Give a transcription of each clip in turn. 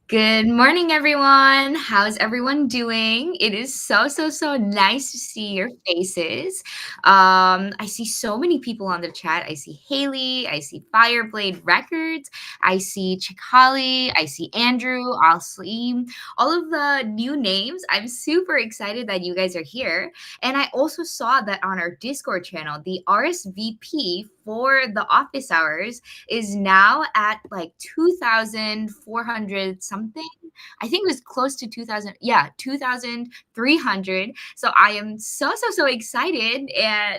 Good morning, everyone. How's everyone doing? It is so nice to see your faces. I see so many people on the chat. I see Haley, I see Fireblade Records, I see Chikali, I see Andrew, Alslim, all of the new names. I'm super excited that you guys are here. And I also saw that on our Discord channel, the RSVP for the office hours is now at like 2,400 something. I think it was close to 2,000. Yeah, 2,300. So I am so excited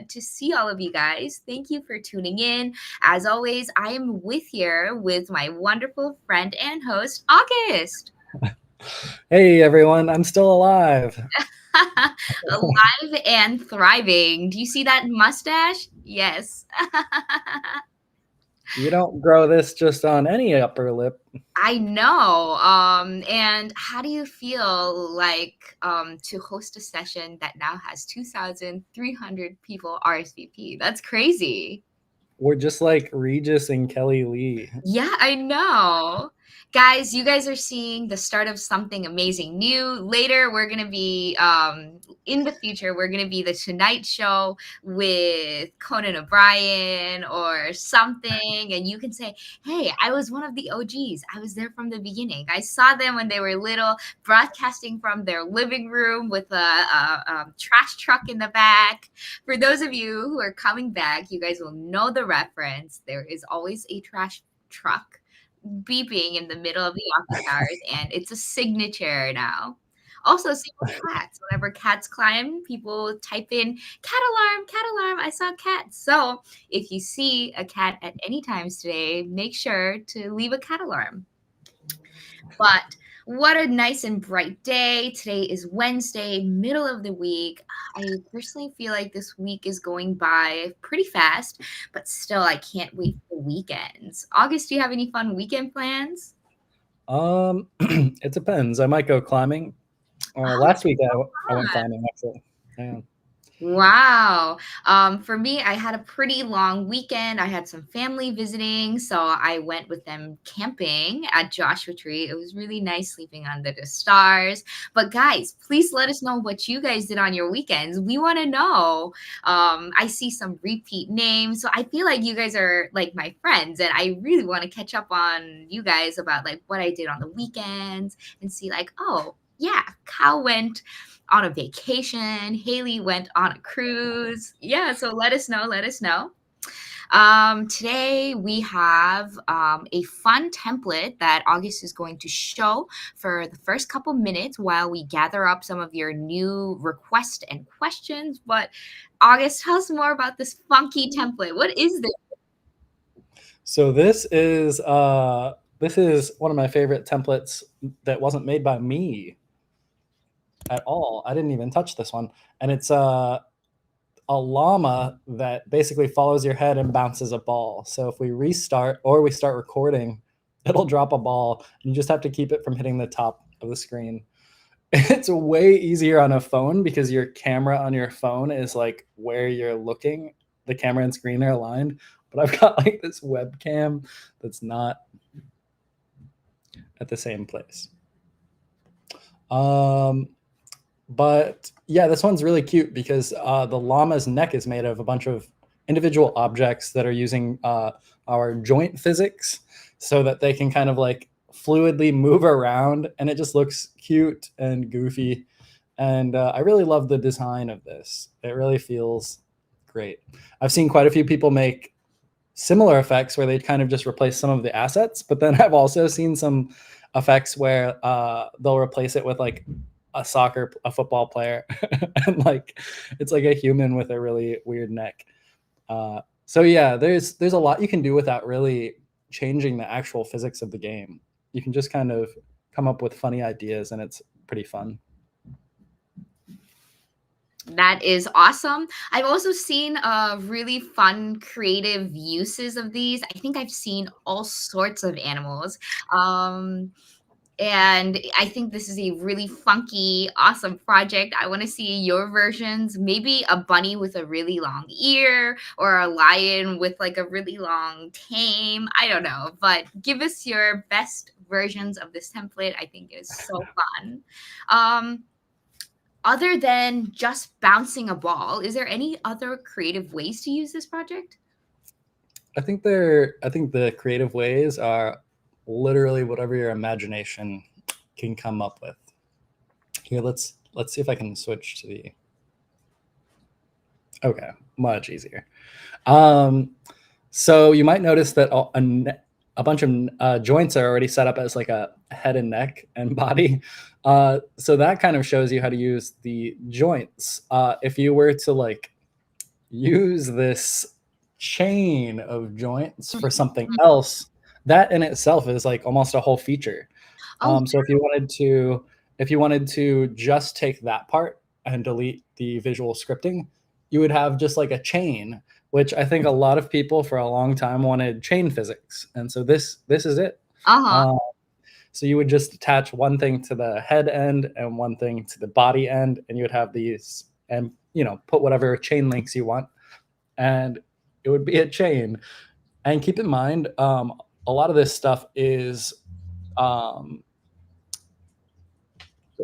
to see all of you guys. Thank you for tuning in. As always, I am here with my wonderful friend and host, August. Hey everyone, I'm still alive. Alive and thriving. Do you see that mustache? Yes. You don't grow this just on any upper lip. I know. And how do you feel like to host a session that now has 2,300 people RSVP? That's crazy. We're just like Regis and Kelly Lee. Yeah, I know. Guys, you guys are seeing the start of something amazing new. Later, we're going to be, in the future, we're going to be the Tonight Show with Conan O'Brien or something. And you can say, hey, I was one of the OGs. I was there from the beginning. I saw them when they were little, broadcasting from their living room with a trash truck in the back. For those of you who are coming back, you guys will know the reference. There is always a trash truck beeping in the middle of the office hours, and it's a signature now. Also, same with cats. Whenever cats climb, people type in cat alarm, I saw cats. So if you see a cat at any times today, make sure to leave a cat alarm. But what a nice and bright day. Today is Wednesday, middle of the week. I personally feel like this week is going by pretty fast, but still, I can't wait for weekends. August, do you have any fun weekend plans? It depends. I might go climbing. Oh, Last week I went climbing actually. Yeah. wow. For me, I had a pretty long weekend. I had some family visiting, so I went with them camping at Joshua Tree. It was really nice sleeping under the stars. But guys, please let us know what you guys did on your weekends. We want to know. I see some repeat names, so I feel like you guys are like my friends, and I really want to catch up on you guys about like what I did on the weekends and see like, oh, yeah, Cal went on a vacation. Haley went on a cruise. Yeah, so let us know. Let us know. Today we have a fun template that August is going to show for the first couple minutes while we gather up some of your new requests and questions. But August, tell us more about this funky template. What is this? So this is one of my favorite templates that wasn't made by me at all. I didn't even touch this one. And it's a llama that basically follows your head and bounces a ball. So if we restart or we start recording, it'll drop a ball. And you just have to keep it from hitting the top of the screen. It's way easier on a phone because your camera on your phone is like where you're looking. The camera and screen are aligned. But I've got like this webcam that's not at the same place. But yeah, this one's really cute because the llama's neck is made of a bunch of individual objects that are using our joint physics so that they can kind of like fluidly move around, and it just looks cute and goofy. And I really love the design of this. It really feels great. I've seen quite a few people make similar effects where they kind of just replace some of the assets, but then I've also seen some effects where they'll replace it with like a football player, and like it's like a human with a really weird neck. So yeah, there's a lot you can do without really changing the actual physics of the game. You can just kind of come up with funny ideas, and it's pretty fun. That is awesome. I've also seen really fun, creative uses of these. I think I've seen all sorts of animals. Um, And I think this is a really funky, awesome project. I want to see your versions. Maybe a bunny with a really long ear, or a lion with like a really long tame. I don't know, but give us your best versions of this template. I think it's so fun. Um, Other than just bouncing a ball, is there any other creative ways to use this project? I think the creative ways are literally whatever your imagination can come up with. Here, let's see if I can switch to the. Okay, much easier. Um, so you might notice that a bunch of joints are already set up as like a head and neck and body. So that kind of shows you how to use the joints. If you were to like use this chain of joints for something Mhm. else, that in itself is like almost a whole feature. Oh, So if you wanted to just take that part and delete the visual scripting, you would have just like a chain, which I think a lot of people for a long time wanted chain physics, and so this is it. uh-huh. Uh, so you would just attach one thing to the head end and one thing to the body end, and you would have these, and put whatever chain links you want, and it would be a chain. And keep in mind, a lot of this stuff is um,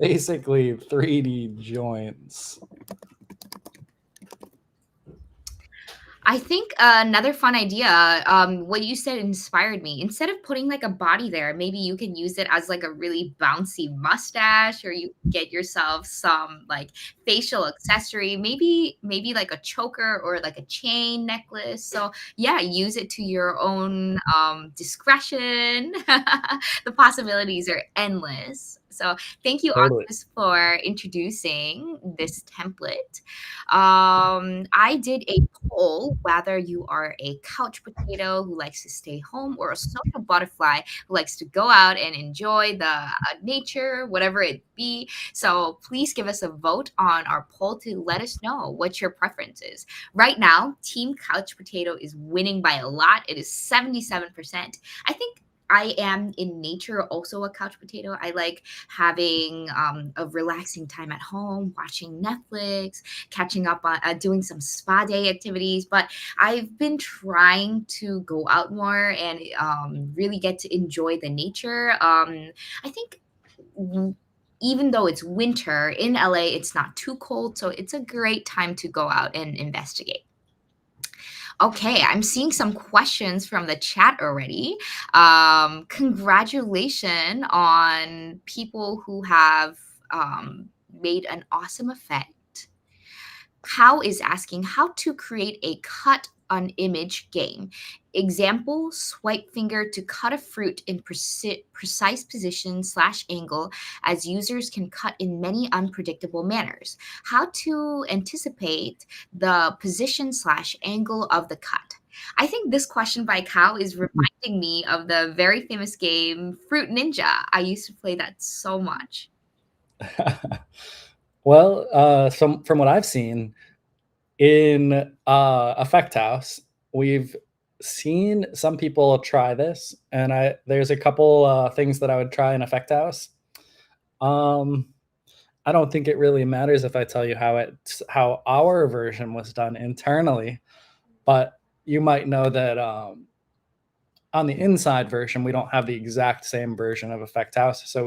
basically 3D joints. I think another fun idea, what you said inspired me. Instead of putting like a body there, maybe you can use it as like a really bouncy mustache, or you get yourself some like facial accessory, maybe like a choker or like a chain necklace. So yeah, use it to your own discretion. The possibilities are endless. So thank you, Totally. Octopus, for introducing this template. I did a poll whether you are a couch potato who likes to stay home, or a social butterfly who likes to go out and enjoy the nature, whatever it be. So please give us a vote on our poll to let us know what your preference is. Right now, Team Couch Potato is winning by a lot. It is 77%. I think I am in nature also a couch potato. I like having a relaxing time at home, watching Netflix, catching up on doing some spa day activities. But I've been trying to go out more and really get to enjoy the nature. I think even though it's winter in LA, it's not too cold, so it's a great time to go out and investigate. Okay, I'm seeing some questions from the chat already. Congratulations on people who have made an awesome effect. Cow is asking how to create a cut on image game. Example, swipe finger to cut a fruit in precise position slash angle, as users can cut in many unpredictable manners. How to anticipate the position slash angle of the cut. I think this question by Cow is reminding me of the very famous game Fruit Ninja. I used to play that so much. Well, from what I've seen in Effect House, we've seen some people try this, and there's a couple things that I would try in Effect House. Um, I don't think it really matters if I tell you how our version was done internally, but you might know that on the inside version we don't have the exact same version of Effect House. So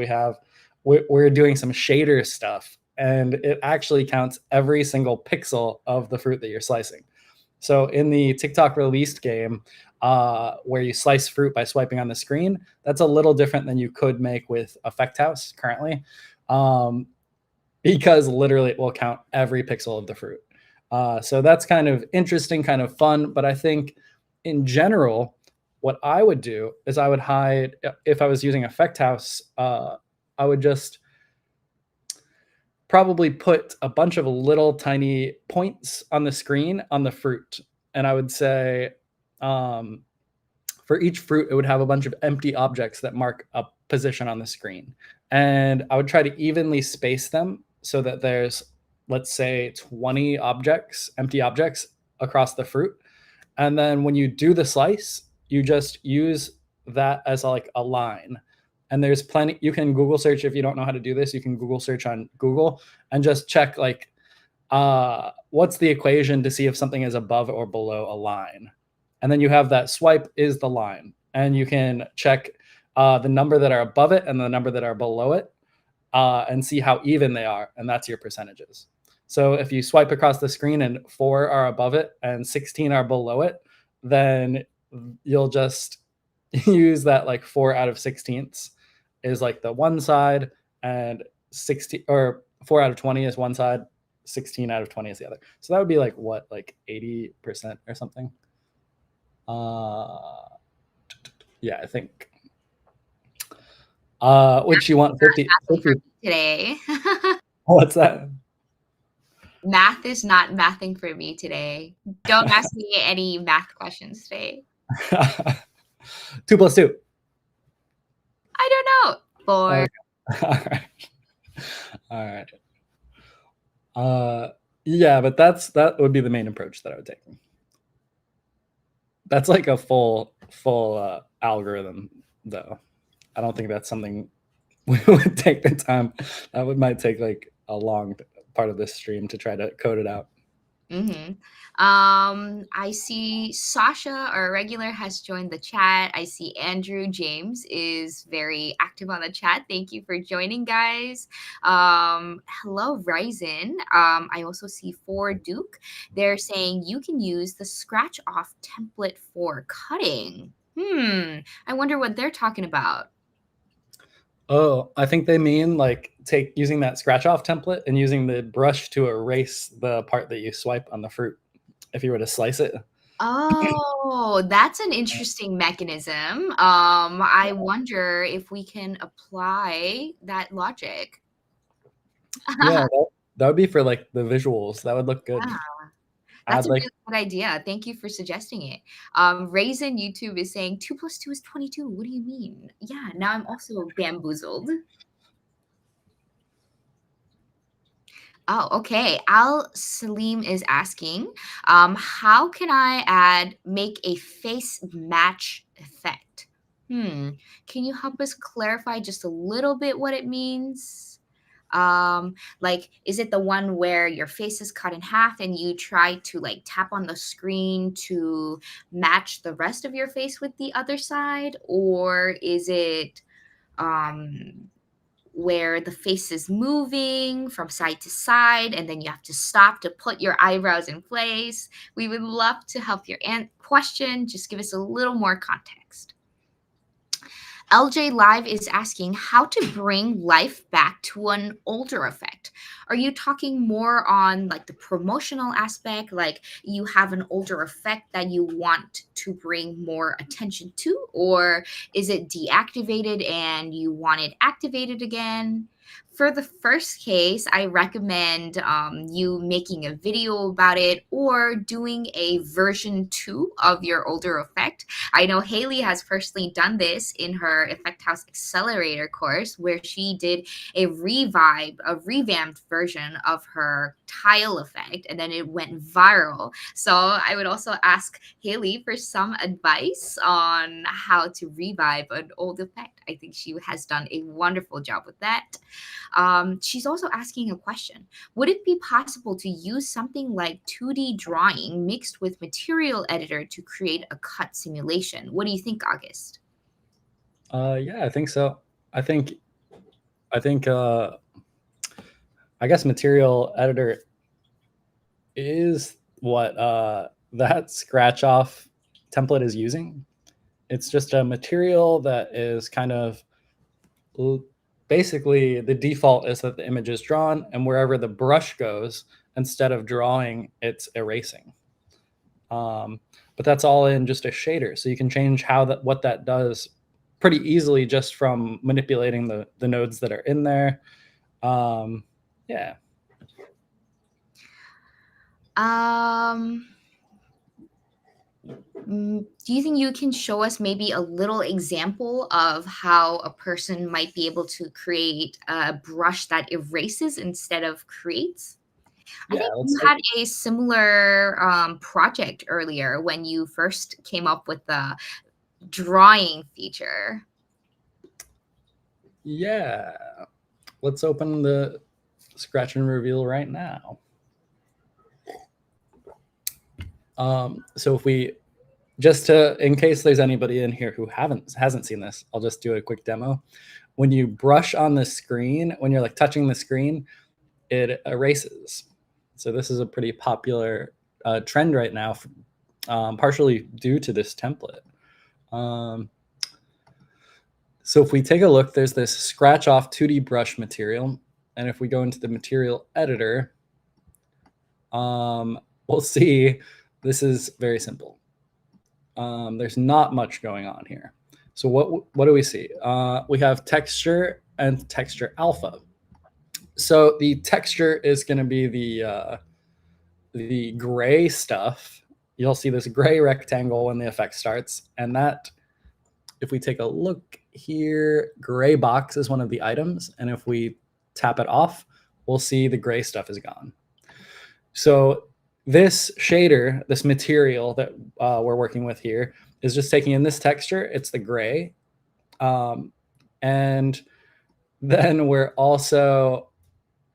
we're doing some shader stuff, and it actually counts every single pixel of the fruit that you're slicing. So in the TikTok released game, where you slice fruit by swiping on the screen, that's a little different than you could make with Effect House currently, because literally it will count every pixel of the fruit. So that's kind of interesting, kind of fun. But I think in general, what I would do is I would hide, if I was using Effect House, I would just probably put a bunch of little tiny points on the screen on the fruit. And I would say, for each fruit, it would have a bunch of empty objects that mark a position on the screen. And I would try to evenly space them so that there's, let's say, 20 objects, empty objects across the fruit. And then when you do the slice, you just use that as like a line. And there's plenty, you can Google search if you don't know how to do this. You can Google search on Google and just check like what's the equation to see if something is above or below a line. And then you have that swipe is the line. And you can check the number that are above it and the number that are below it and see how even they are. And that's your percentages. So if you swipe across the screen and 4 are above it and 16 are below it, then you'll just use that like 4 out of 16ths is like the one side, and 16 or 4 out of 20 is one side, 16 out of 20 is the other. So that would be like what, like 80% or something. Yeah, I think. Which you want 50 today. What's that? Math is not mathing for me today. Don't ask me any math questions today. 2 plus 2. I don't know. 4. Okay. All right. Yeah, but that would be the main approach that I would take. That's like a full algorithm, though. I don't think that's something we would take the time. That might take like a long part of this stream to try to code it out. I see Sasha, our regular, has joined the chat. I see Andrew James is very active on the chat. Thank you for joining, guys. Hello, Ryzen. I also see For Duke. They're saying you can use the scratch off template for cutting. I wonder what they're talking about. Oh, I think they mean like using that scratch off template and using the brush to erase the part that you swipe on the fruit if you were to slice it. Oh, that's an interesting mechanism. I wonder if we can apply that logic. Yeah, that would be for like the visuals. That would look good. Yeah. That's a really good idea. Thank you for suggesting it. Raisin YouTube is saying 2 plus 2 is 22. What do you mean? Yeah, now I'm also bamboozled. Oh, okay. Al Salim is asking, how can I make a face match effect? Can you help us clarify just a little bit what it means? Like, is it the one where your face is cut in half and you try to like tap on the screen to match the rest of your face with the other side? Or is it where the face is moving from side to side and then you have to stop to put your eyebrows in place? We would love to help your question. Just give us a little more context. LJ Live is asking how to bring life back to an older effect. Are you talking more on like the promotional aspect, like you have an older effect that you want to bring more attention to, or is it deactivated and you want it activated again? For the first case, I recommend you making a video about it or doing a version 2 of your older effect. I know Haley has personally done this in her Effect House Accelerator course, where she did a revamped version of her tile effect, and then it went viral. So I would also ask Haley for some advice on how to revive an old effect. I think she has done a wonderful job with that. She's also asking a question. Would it be possible to use something like 2D drawing mixed with Material Editor to create a cut simulation? What do you think, August? Yeah, I think so. I guess Material Editor is what that scratch off template is using. It's just a material that is kind of basically the default is that the image is drawn, and wherever the brush goes, instead of drawing, it's erasing. But that's all in just a shader, so you can change what that does pretty easily just from manipulating the nodes that are in there. Yeah. Do you think you can show us maybe a little example of how a person might be able to create a brush that erases instead of creates? I think you had a similar project earlier when you first came up with the drawing feature. Yeah. Let's open the scratch and reveal right now. So if we just to in case there's anybody in here who hasn't seen this, I'll just do a quick demo. When you brush on the screen, when you're like touching the screen, it erases. So this is a pretty popular trend right now, partially due to this template. So if we take a look, there's this scratch off 2D brush material. And if we go into the material editor, we'll see this is very simple. There's not much going on here. So what do we see? We have texture and texture alpha. So the texture is going to be the gray stuff. You'll see this gray rectangle when the effect starts, and that, if we take a look here, gray box is one of the items, and if we tap it off, we'll see the gray stuff is gone. So this shader, this material that we're working with here, is just taking in this texture. It's the gray. And then we're also,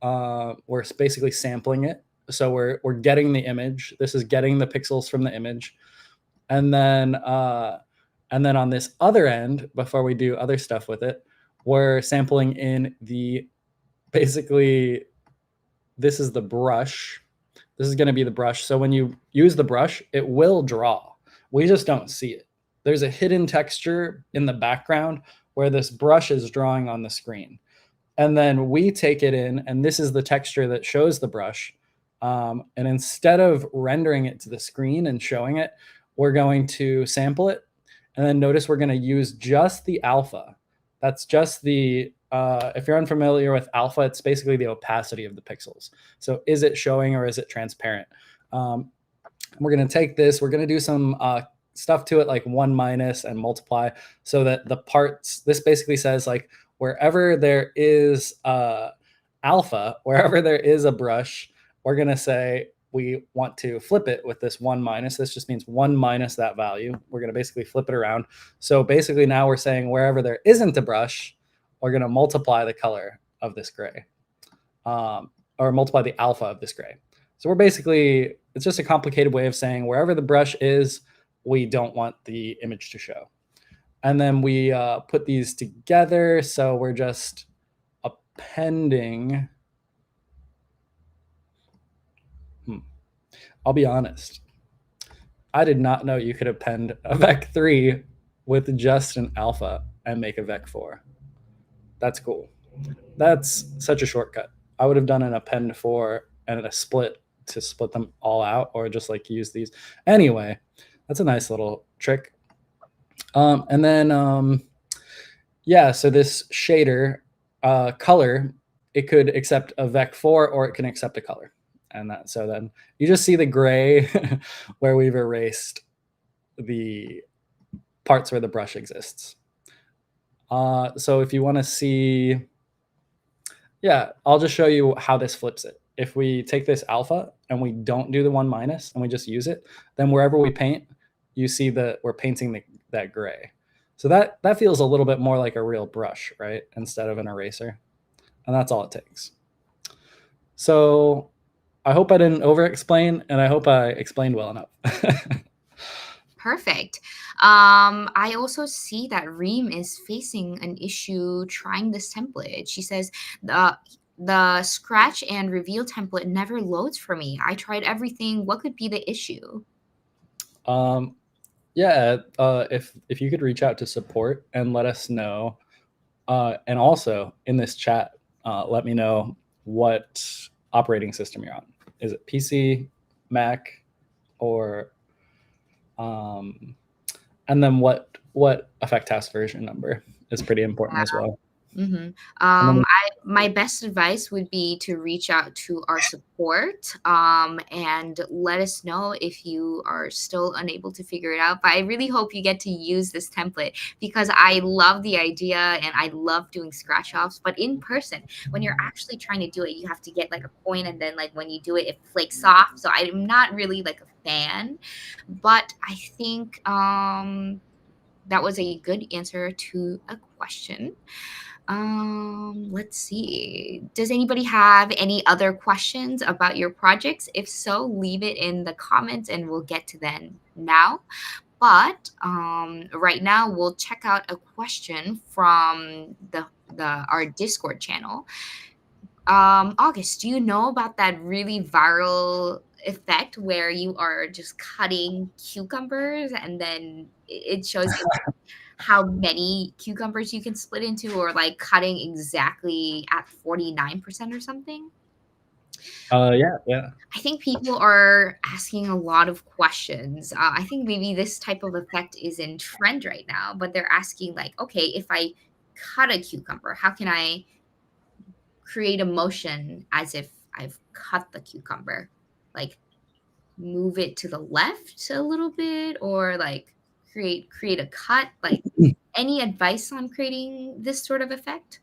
we're basically sampling it. So we're getting the image. This is getting the pixels from the image. And then on this other end, before we do other stuff with it, we're sampling in basically, this is the brush. This is going to be the brush. So when you use the brush, it will draw. We just don't see it. There's a hidden texture in the background where this brush is drawing on the screen. And then we take it in, and this is the texture that shows the brush. And instead of rendering it to the screen and showing it, we're going to sample it. And then notice we're going to use just the alpha. That's just the, if you're unfamiliar with alpha, it's basically the opacity of the pixels. So is it showing or is it transparent? We're going to take this, we're going to do some stuff to it like 1- and multiply so that the parts, this basically says like wherever there is alpha, wherever there is a brush, we're going to say we want to flip it with this 1-. This just means 1- that value. We're going to basically flip it around. So basically now we're saying wherever there isn't a brush, we're going to multiply the color of this gray, or multiply the alpha of this gray. So we're basically, it's just a complicated way of saying wherever the brush is, we don't want the image to show. And then we put these together. So we're just appending. I'll be honest. I did not know you could append a Vec3 with just an alpha and make a Vec4. That's cool. That's such a shortcut. I would have done an append 4 and a split to split them all out, or just like use these. Anyway, that's a nice little trick. And then, yeah, so this shader color, it could accept a Vec4 or it can accept a color. And that, so then you just see the gray where we've erased the parts where the brush exists. So if you want to see, yeah, I'll just show you how this flips it. If we take this alpha and we don't do the 1- and we just use it, then wherever we paint, you see that we're painting that gray. So that feels a little bit more like a real brush, right? Instead of an eraser. And that's all it takes. So I hope I didn't over-explain, and I hope I explained well enough. Perfect. I also see that Reem is facing an issue trying this template. She says the scratch and reveal template never loads for me. I tried everything. What could be the issue? Yeah, if you could reach out to support and let us know, and also in this chat, let me know what operating system you're on. Is it PC, Mac, or and then what effect house version number is pretty important as well. My best advice would be to reach out to our support and let us know if you are still unable to figure it out. But I really hope you get to use this template because I love the idea and I love doing scratch offs. But in person, when you're actually trying to do it, you have to get like a point, and then like when you do it, it flakes off. So I'm not really like a fan, but I think that was a good answer to a question. Let's see. Does anybody have any other questions about your projects? If so, leave it in the comments and we'll get to them now. But right now, we'll check out a question from the our Discord channel. August, do you know about that really viral effect where you are just cutting cucumbers and then it shows you how many cucumbers you can split into, or like cutting exactly at 49% or something? Yeah, yeah. I think people are asking a lot of questions. I think maybe this type of effect is in trend right now, but they're asking, like, okay, if I cut a cucumber, how can I create a motion as if I've cut the cucumber? Like, move it to the left a little bit, or like create a cut? Like, any advice on creating this sort of effect?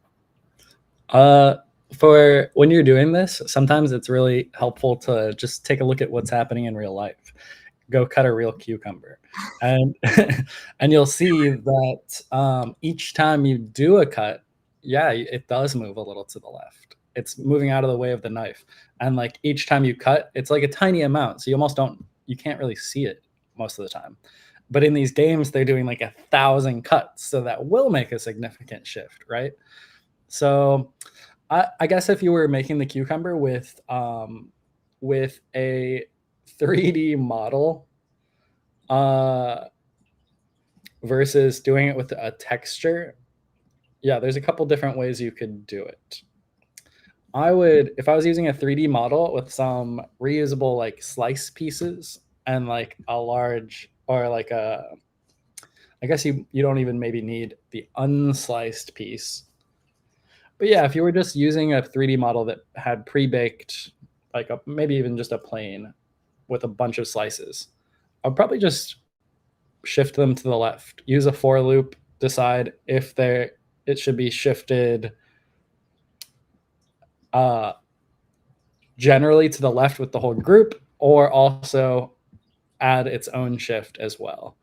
Uh, for when you're doing this, sometimes it's really helpful to just take a look at what's happening in real life. Go cut a real cucumber, and and you'll see that each time you do a cut, yeah, it does move a little to the left. It's moving out of the way of the knife, and like each time you cut, it's like a tiny amount, so you can't really see it most of the time. But in these games, they're doing like 1,000 cuts, so that will make a significant shift, right? So I guess if you were making the cucumber with a 3D model uh, versus doing it with a texture, yeah, there's a couple different ways you could do it. I would, if I was using a 3D model with some reusable like slice pieces and like a large or like a, I guess you don't even maybe need the unsliced piece. But yeah, if you were just using a 3D model that had pre-baked, like maybe even just a plane with a bunch of slices, I'll probably just shift them to the left. Use a for loop, decide if it should be shifted uh, generally to the left with the whole group, or also add its own shift as well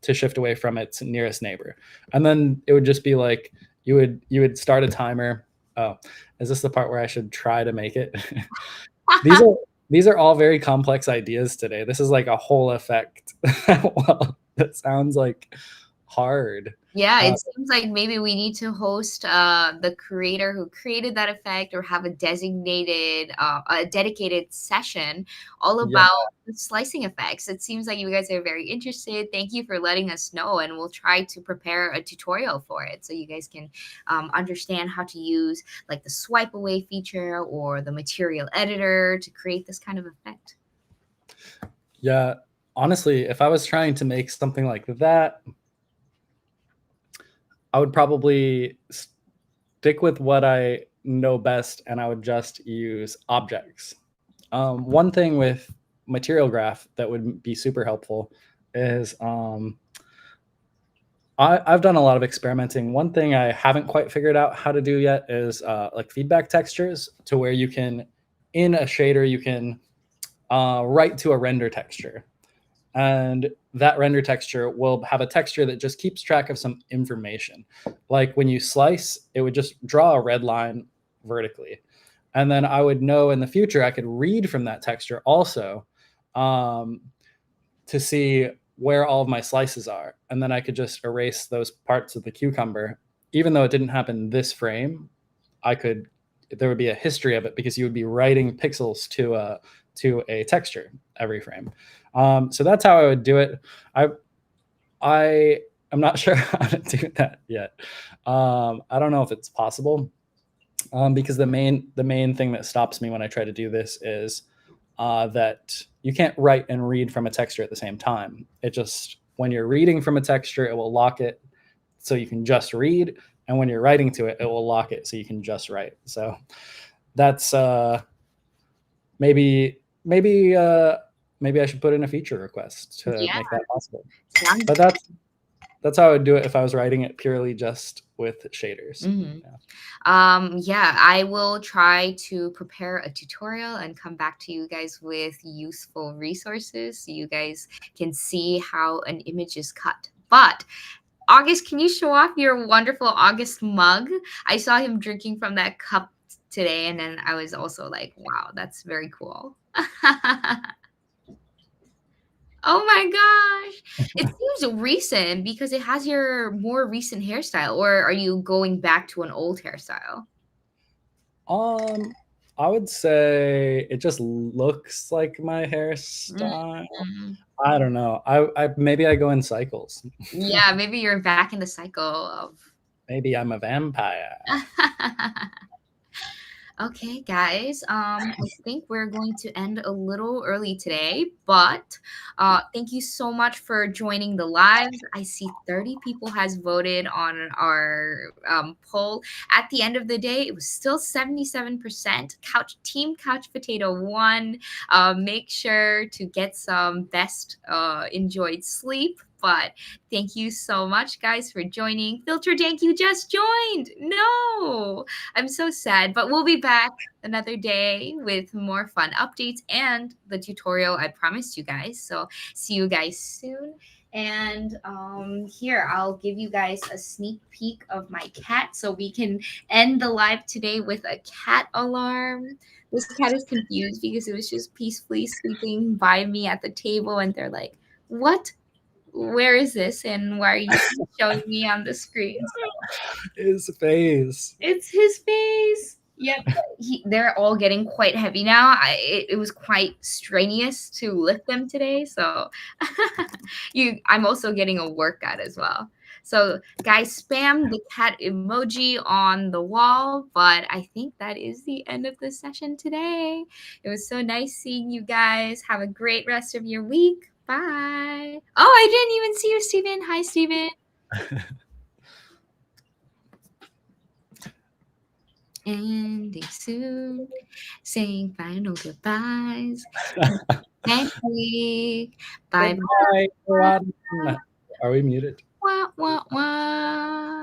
to shift away from its nearest neighbor. And then it would just be like you would start a timer. Oh, is this the part where I should try to make it? these are these are all very complex ideas today. This is like a whole effect. Well, that sounds like hard. Yeah, Uh, it seems like maybe we need to host the creator who created that effect, or have a dedicated session all yeah, about the slicing effects. It seems like you guys are very interested. Thank you for letting us know, and we'll try to prepare a tutorial for it so you guys can understand how to use like the swipe away feature or the material editor to create this kind of effect. yeah. Honestly, if I was trying to make something like that, I would probably stick with what I know best, and I would just use objects. One thing with Material Graph that would be super helpful is I've done a lot of experimenting. One thing I haven't quite figured out how to do yet is like feedback textures, to where you can, in a shader, you can write to a render texture. And that render texture will have a texture that just keeps track of some information. Like when you slice, it would just draw a red line vertically. And then I would know in the future I could read from that texture also, um, to see where all of my slices are. And then I could just erase those parts of the cucumber. Even though it didn't happen this frame, I could, there would be a history of it, because you would be writing pixels to a texture every frame. So that's how I would do it. I am not sure how to do that yet. I don't know if it's possible, because the main thing that stops me when I try to do this is that you can't write and read from a texture at the same time. It just, when you're reading from a texture, it will lock it so you can just read, and when you're writing to it, it will lock it so you can just write. So that's maybe I should put in a feature request to Yeah, make that possible. sounds. But that's how I would do it if I was writing it purely just with shaders. Mhm. Yeah. Yeah, I will try to prepare a tutorial and come back to you guys with useful resources so you guys can see how an image is cut. But August, can you show off your wonderful August mug? I saw him drinking from that cup today, and then I was also like, wow, that's very cool. Oh my gosh. It seems recent because it has your more recent hairstyle, or are you going back to an old hairstyle? I would say it just looks like my hairstyle. Mhm. I don't know. I maybe I go in cycles. Yeah, maybe you're back in the cycle of Maybe I'm a vampire. Okay, guys. I think we're going to end a little early today, but thank you so much for joining the live. I see 30 people has voted on our poll. At the end of the day, it was still 77%. Couch Potato won. Make sure to get some best enjoyed sleep. But thank you so much, guys, for joining. Filter Dank, you just joined. No. I'm so sad, but we'll be back another day with more fun updates and the tutorial I promised you guys. So see you guys soon. And here, I'll give you guys a sneak peek of my cat so we can end the live today with a cat alarm. This cat is confused because it was just peacefully sleeping by me at the table, and they're like, what? Where is this? And why are you showing me on the screen? His face. It's his face. Yep. They're all getting quite heavy now. It was quite strenuous to lift them today. So I'm also getting a workout as well. So guys, spam the cat emoji on the wall. But I think that is the end of the session today. It was so nice seeing you guys. Have a great rest of your week. Bye. Oh, I didn't even see you, Steven. Hi, Steven. Ending soon, saying final goodbyes. Next week. Bye Goodbye, everyone. Are we muted? bye. Wah, wah, wah.